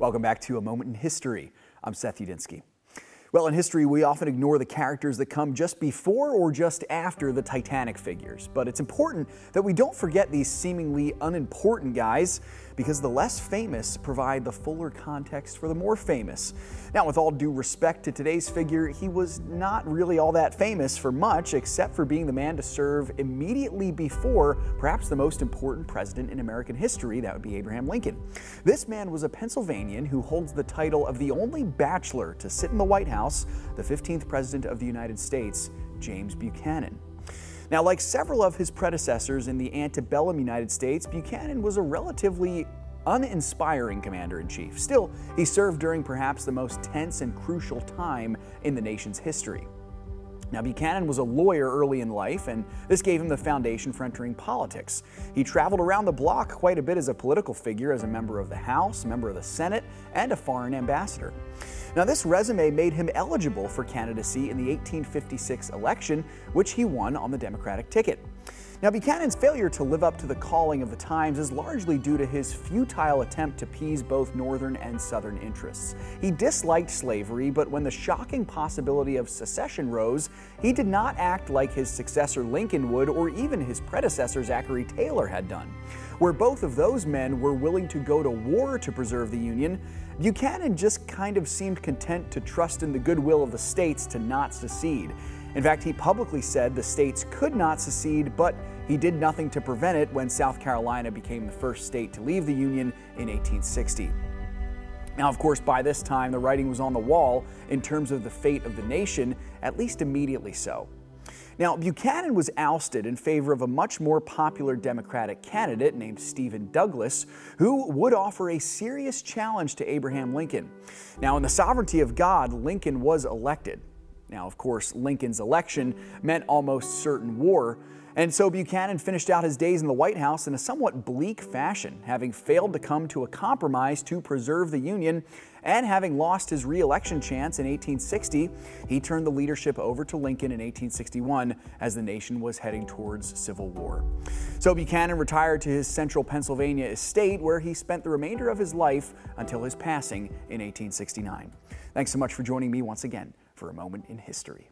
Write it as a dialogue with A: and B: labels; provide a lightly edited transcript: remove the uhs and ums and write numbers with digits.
A: Welcome back to A Moment in History. I'm Seth Udinsky. Well, in history, we often ignore the characters that come just before or just after the Titanic figures. But it's important that we don't forget these seemingly unimportant guys, because the less famous provide the fuller context for the more famous. Now, with all due respect to today's figure, he was not really all that famous for much, except for being the man to serve immediately before perhaps the most important president in American history. That would be Abraham Lincoln. This man was a Pennsylvanian who holds the title of the only bachelor to sit in the White House, the 15th President of the United States, James Buchanan. Now, like several of his predecessors in the antebellum United States, Buchanan was a relatively uninspiring commander-in-chief. Still, he served during perhaps the most tense and crucial time in the nation's history. Now, Buchanan was a lawyer early in life, and this gave him the foundation for entering politics. He traveled around the block quite a bit as a political figure, as a member of the House, member of the Senate, and a foreign ambassador. Now, this resume made him eligible for candidacy in the 1856 election, which he won on the Democratic ticket. Now, Buchanan's failure to live up to the calling of the times is largely due to his futile attempt to appease both Northern and Southern interests. He disliked slavery, but when the shocking possibility of secession rose, he did not act like his successor Lincoln would, or even his predecessor Zachary Taylor had done. Where both of those men were willing to go to war to preserve the Union, Buchanan just kind of seemed content to trust in the goodwill of the states to not secede. In fact, he publicly said the states could not secede, but he did nothing to prevent it when South Carolina became the first state to leave the Union in 1860. Now, of course, by this time, the writing was on the wall in terms of the fate of the nation, at least immediately so. Now, Buchanan was ousted in favor of a much more popular Democratic candidate named Stephen Douglas, who would offer a serious challenge to Abraham Lincoln. Now, in the sovereignty of God, Lincoln was elected. Now, of course, Lincoln's election meant almost certain war, and so Buchanan finished out his days in the White House in a somewhat bleak fashion, having failed to come to a compromise to preserve the Union, and having lost his re-election chance in 1860, he turned the leadership over to Lincoln in 1861 as the nation was heading towards civil war. So Buchanan retired to his central Pennsylvania estate, where he spent the remainder of his life until his passing in 1869. Thanks so much for joining me once again for A Moment in History.